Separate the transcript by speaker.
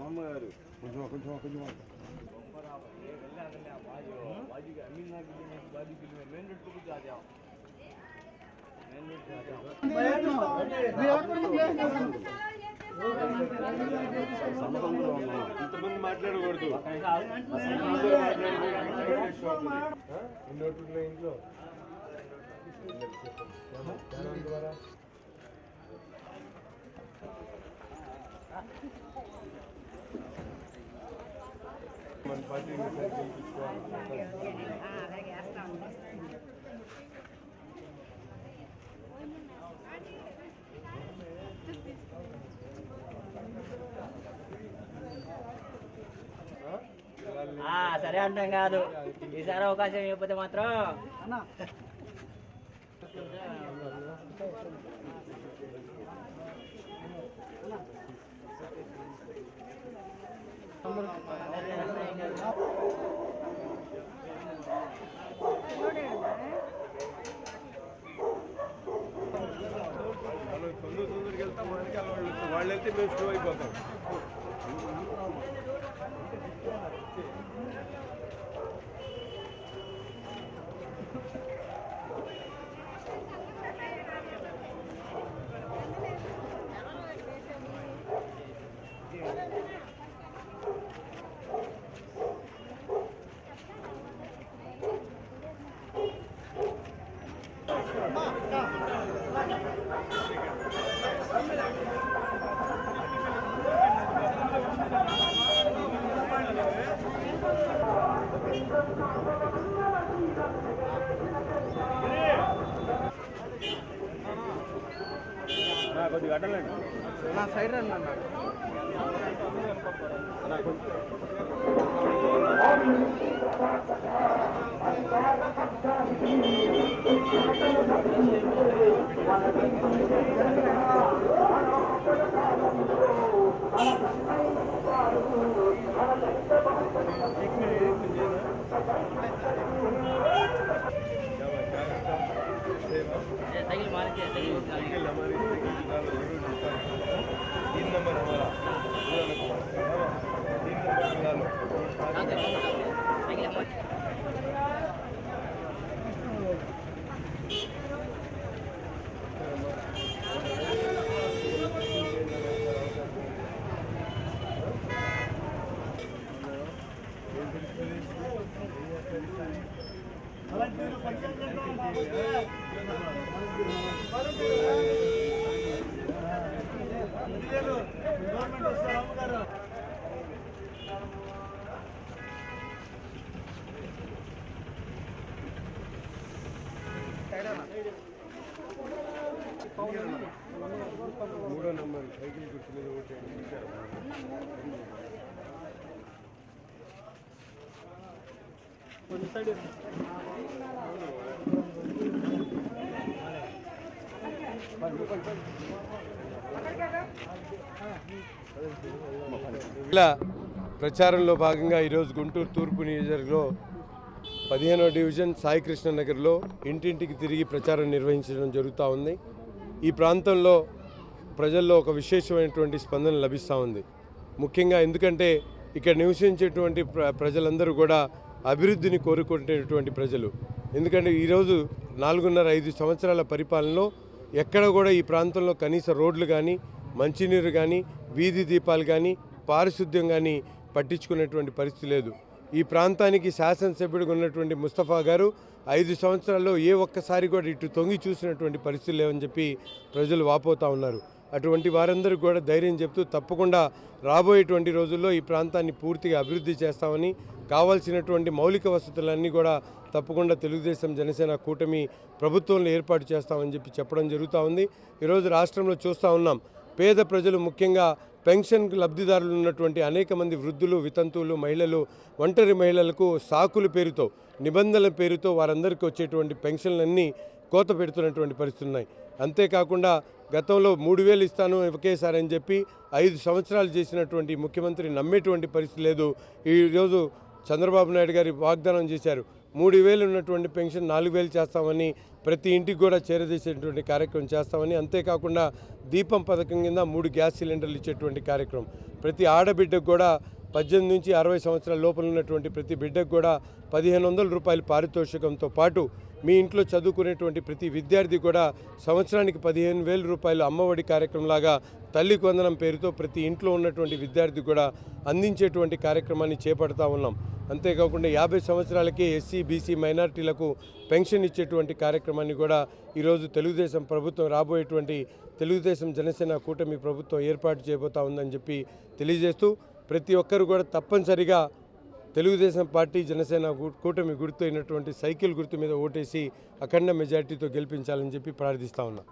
Speaker 1: మామగారు ఇంతమంది మాట్లాడకూడదు. ఇంట్లో మన పార్టీ
Speaker 2: సరే అంటాం కాదు, ఈసారి అవకాశం ఇవ్వకపోతే మాత్రం
Speaker 1: తొందరగా వెళ్తాం. మనకి వాళ్ళు వెళ్తే మేము స్లో అయిపోతాం. కొద్దిగా అడ్డలేండి నా సైడ్ రండి అన్నాడు.
Speaker 2: साइकिल मार के साइकिल
Speaker 1: हमारी तीन नंबर हमारा 3 नंबर మూడో నంబర్ సైకిల్ గుర్తు మీద ఇలా ప్రచారంలో భాగంగా ఈరోజు గుంటూరు తూర్పు నియోజకవర్గంలో 15వ డివిజన్ సాయికృష్ణ నగర్లో ఇంటింటికి తిరిగి ప్రచారం నిర్వహించడం జరుగుతూ ఉంది. ఈ ప్రాంతంలో ప్రజల్లో ఒక విశేషమైనటువంటి స్పందన లభిస్తూ ఉంది. ముఖ్యంగా ఎందుకంటే ఇక్కడ నివసించేటువంటి ప్రజలందరూ కూడా అభివృద్ధిని కోరుకునేటువంటి ప్రజలు. ఎందుకంటే ఈరోజు 4.5 సంవత్సరాల పరిపాలనలో ఎక్కడ కూడా ఈ ప్రాంతంలో కనీస రోడ్లు కానీ, మంచినీరు కానీ, వీధి దీపాలు కానీ, పారిశుద్ధ్యం కానీ పట్టించుకునేటువంటి పరిస్థితి లేదు. ఈ ప్రాంతానికి శాసనసభ్యుడిగా ఉన్నటువంటి ముస్తఫా గారు 5 సంవత్సరాల్లో ఏ ఒక్కసారి కూడా ఇటు తొంగి చూసినటువంటి పరిస్థితులు లేవని చెప్పి ప్రజలు వాపోతూ ఉన్నారు. అటువంటి వారందరికీ కూడా ధైర్యం చెప్తూ తప్పకుండా రాబోయేటువంటి రోజుల్లో ఈ ప్రాంతాన్ని పూర్తిగా అభివృద్ధి చేస్తామని, కావాల్సినటువంటి మౌలిక వసతులన్నీ కూడా తప్పకుండా తెలుగుదేశం జనసేన కూటమి ప్రభుత్వంలో ఏర్పాటు చేస్తామని చెప్పి చెప్పడం జరుగుతూ ఉంది. ఈరోజు రాష్ట్రంలో చూస్తూ ఉన్నాం, పేద ప్రజలు ముఖ్యంగా పెన్షన్ లబ్ధిదారులు ఉన్నటువంటి అనేక మంది వృద్ధులు, వితంతువులు, మహిళలు, ఒంటరి మహిళలకు సాకుల పేరుతో, నిబంధనల పేరుతో వారందరికీ వచ్చేటువంటి పెన్షన్లన్నీ కోత పెడుతున్నటువంటి పరిస్థితులు ఉన్నాయి. అంతేకాకుండా గతంలో 3,000 ఇస్తాను ఒకేసారి అని చెప్పి 5 సంవత్సరాలు చేసినటువంటి ముఖ్యమంత్రి నమ్మేటువంటి పరిస్థితి లేదు. ఈరోజు చంద్రబాబు నాయుడు గారి వాగ్దానం చేశారు, 3,000 ఉన్నటువంటి పెన్షన్ 4,000 చేస్తామని ప్రతి ఇంటికి కూడా చేరదీసేటువంటి కార్యక్రమం చేస్తామని, అంతేకాకుండా దీపం పథకం కింద 3 గ్యాస్ సిలిండర్లు ఇచ్చేటువంటి కార్యక్రమం, ప్రతి ఆడబిడ్డకు కూడా 18 నుంచి 60 సంవత్సరాల లోపల ఉన్నటువంటి ప్రతి బిడ్డకు కూడా 1500 రూపాయల పారితోషికంతో పాటు మీ ఇంట్లో చదువుకునేటువంటి ప్రతి విద్యార్థి కూడా సంవత్సరానికి 15,000 రూపాయలు అమ్మఒడి కార్యక్రమంలాగా తల్లి వందనం పేరుతో ప్రతి ఇంట్లో ఉన్నటువంటి విద్యార్థి కూడా అందించేటువంటి కార్యక్రమాన్ని చేపడతా ఉన్నాం. అంతేకాకుండా 50 సంవత్సరాలకే ఎస్సీ బీసీ మైనారిటీలకు పెన్షన్ ఇచ్చేటువంటి కార్యక్రమాన్ని కూడా ఈరోజు తెలుగుదేశం ప్రభుత్వం రాబోయేటువంటి తెలుగుదేశం జనసేన కూటమి ప్రభుత్వం ఏర్పాటు చేయబోతా ఉందని చెప్పి తెలియజేస్తూ ప్రతి ఒక్కరు కూడా తప్పనిసరిగా తెలుగుదేశం పార్టీ జనసేన కూటమి గుర్తు అయినటువంటి సైకిల్ గుర్తు మీద ఓటేసి అఖండ మెజార్టీతో గెలిపించాలని చెప్పి ప్రార్థిస్తా ఉన్నా.